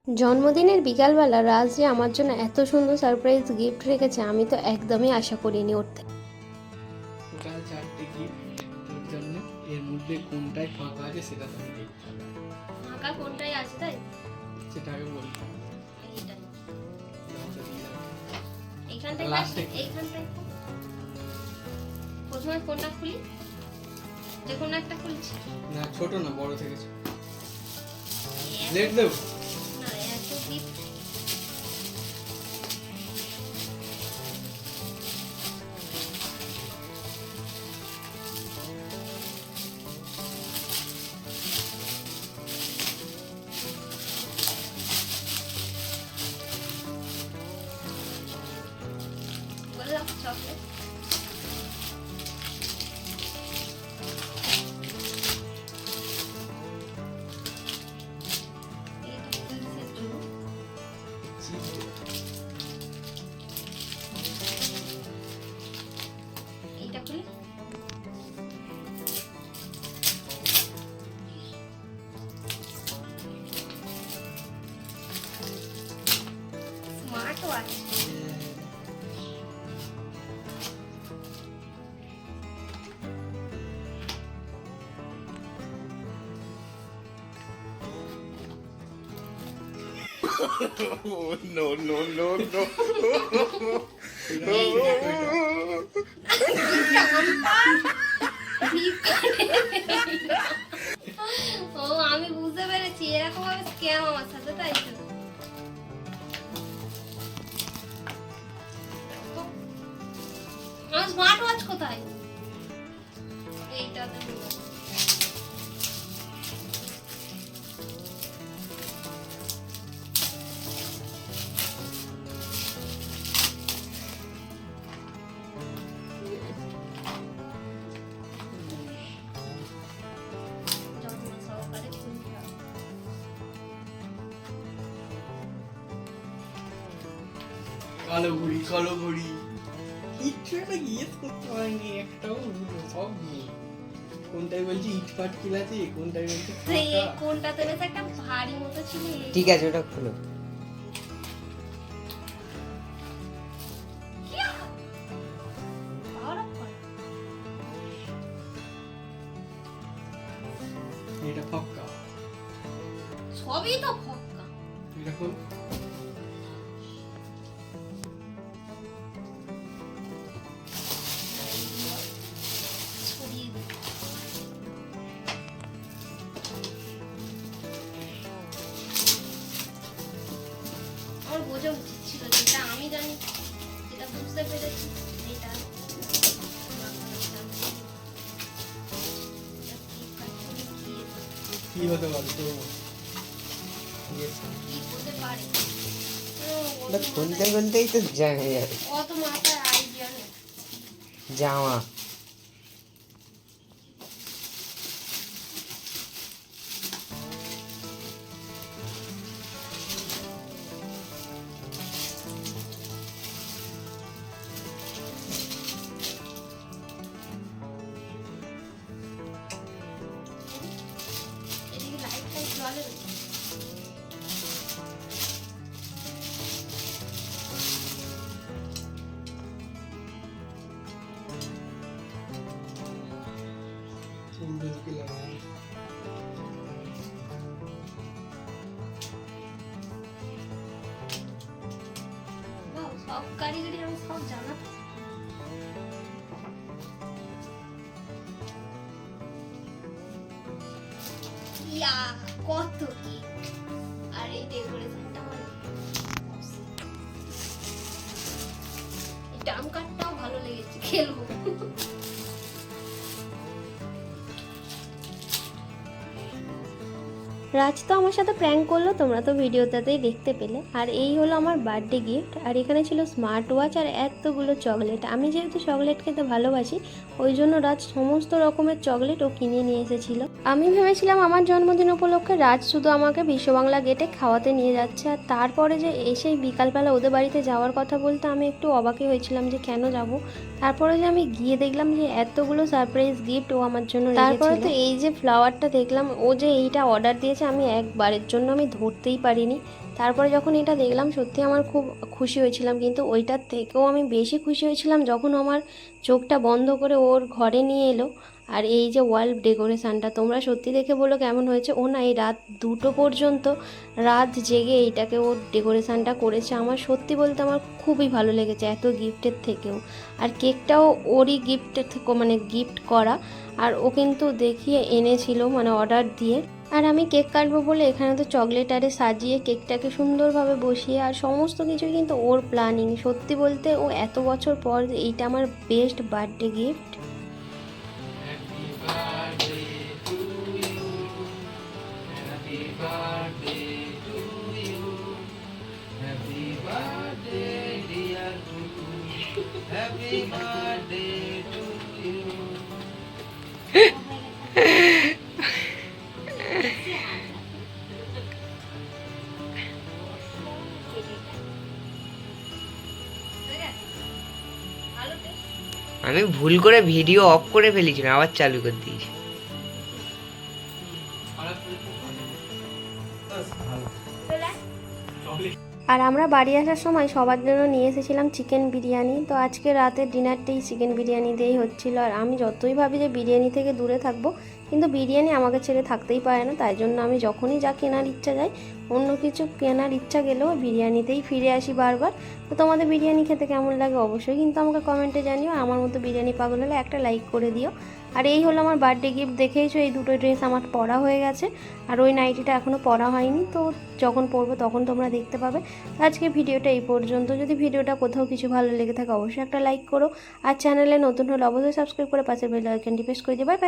জন্মদিনের বিকালবেলা রাজ যে আমার জন্য এত সুন্দর সারপ্রাইজ গিফট রেখেছে আমি তো একদমই আশা করিনি ওর থেকে। টোটাল 4টে গিফট তোর জন্য। এর মধ্যে কোনটায় ফাঁকা আছে সেটা তুমি দেখতে হবে। ফাঁকা কোনটাই আছে তাই সেটা আগে বলতে হবে। এইটাই লাস্টে এইখানটাই প্রথমে কোনটা খুলি? যে কোনো একটা খুলছি না, ছোট না বড় থেকে ছোট। লেট দেবো না এত গিফট বলে দাও চকলেট। এইটা খুলি smart watch. Oh, no, no, no, no. ও আমি বুঝতে পেরেছি এরকম ভাবে স্ক্যাম আমার সাথে, তাই তো আমার স্মার্ট ওয়াচ কোথায়? এইটাতে কালো ঘুড়ি কালো ঘুড়ি কিচ্ছু একটা ইয়ে করতে পারিনি, একটাও সব নেই। কোনটাই বলছি ইট পাট কিলাতে, কোনটাই বলছি কোনটাতে বেশ একটা ভারী মতো ছিল। ঠিক আছে ওটা খুলো। এটা ফক্কা, সবই তো ফক্কা। এটা কোন ছড়িয়ে দিই। আমার বোঝা উচিত ছিল, যেটা আমি জানি, যেটা বুঝতে পেরেছি এটা কি হতে পারে তো কি হতে পারে ওটা খুলতে খুলতেই তো জানা যাবে। অত মাথায় আইডিয়া নেই। জামা এদিকে লাইট টাইট জ্বলে। উল্টো দিকে লাগানো। সব কারিগরি আমি সব জানা। ইয়া কত কি, আর এই ডেকোরেশনটা মানে এই ডাম কাটটাও ভালো লেগেছে, খেলবো। রাজ তো আমার সাথে প্র্যাঙ্ক করলো, তোমরা তো ভিডিওটাতেই দেখতে পেলে। আর এই হলো আমার বার্থডে গিফট, আর এখানে ছিল স্মার্ট ওয়াচ আর এতগুলো চকলেট। আমি যেহেতু চকলেট খেতে ভালোবাসি ওই জন্য রাজ সমস্ত রকমের চকলেট ও কিনে নিয়ে এসেছিল। আমি ভেবেছিলাম আমার জন্মদিন উপলক্ষে রাজ শুধু আমাকে বিশ্ব বাংলা গেটে খাওয়াতে নিয়ে যাচ্ছে, আর তারপরে যে এসেই বিকালবেলা ওদের বাড়িতে যাওয়ার কথা বলতে আমি একটু অবাকই হয়েছিলাম যে কেন যাব। তারপরে যে আমি গিয়ে দেখলাম যে এতগুলো সারপ্রাইজ গিফট ও আমার জন্য রেখেছিল। তারপরে তো এই যে ফ্লাওয়ারটা দেখলাম, ও যে এইটা অর্ডার দিয়েছে এসেছে আমি একবারের জন্য আমি ধরতেই পারিনি। তারপরে যখন এটা দেখলাম সত্যি আমার খুব খুশি হয়েছিলাম, কিন্তু ওইটার থেকেও আমি বেশি খুশি হয়েছিলাম যখন আমার চোখটা বন্ধ করে ওর ঘরে নিয়ে এলো। আর এই যে ওয়াল ডেকোরেশানটা তোমরা সত্যি দেখে বলো কেমন হয়েছে। ও না এই রাত 2টো পর্যন্ত রাত জেগে এইটাকে ওর ডেকোরেশানটা করেছে। আমার সত্যি বলতে আমার খুবই ভালো লেগেছে এত গিফটের থেকেও। আর কেকটাও ওরই গিফটের থেকে মানে গিফট করা, আর ও কিন্তু দেখিয়ে এনেছিল মানে অর্ডার দিয়ে। আর আমি কেক কাটবো বলে এখানে তো চকলেট আরে সাজিয়ে কেকটাকে সুন্দরভাবে বসিয়ে আর সমস্ত কিছুই কিন্তু ওর প্ল্যানিং। সত্যি বলতে ও এত বছর পর এইটা আমার বেস্ট বার্থডে গিফট। আমি ভুল করে ভিডিও অফ করে ফেলেছিলাম, আবার চালু করে দিয়েছি। আর আমরা বাড়ি আসার সময় সবার জন্য নিয়ে এসেছিলাম চিকেন বিরিয়ানি। তো আজকে রাতের ডিনারটাই চিকেন বিরিয়ানি দিয়েই হচ্ছিল। আর আমি যতই ভাবি যে বিরিয়ানি থেকে দূরে থাকবো, কিন্তু বিরিয়ানি আমাকে ছেড়ে থাকতেই পারে না। তাই জন্য আমি যখনই যা কেনার ইচ্ছা যায়, অন্য কিছু কেনার ইচ্ছা গেলেও বিরিয়ানিতেই ফিরে আসি বারবার। তো তোমাদের বিরিয়ানি খেতে কেমন লাগে অবশ্যই কিন্তু আমাকে কমেন্টে জানিও। আমার মতো বিরিয়ানি পাগল হলে একটা লাইক করে দিও। আর এই হলো আমার বার্থডে গিফট। দেখেইছো এই দুটো ড্রেস আমার পরা হয়ে গেছে, আর ওই নাইটিটা এখনও পরা হয়নি। তো যখন পরবো তখন তোমরা দেখতে পাবে। আজকে ভিডিওটা এই পর্যন্ত। যদি ভিডিওটা কোথাও কিছু ভালো লেগে থাকে অবশ্যই একটা লাইক করো, আর চ্যানেলে নতুন হলে অবশ্যই সাবস্ক্রাইব করে পাশের বেল আইকনটি প্রেস করে দিও। Bye bye.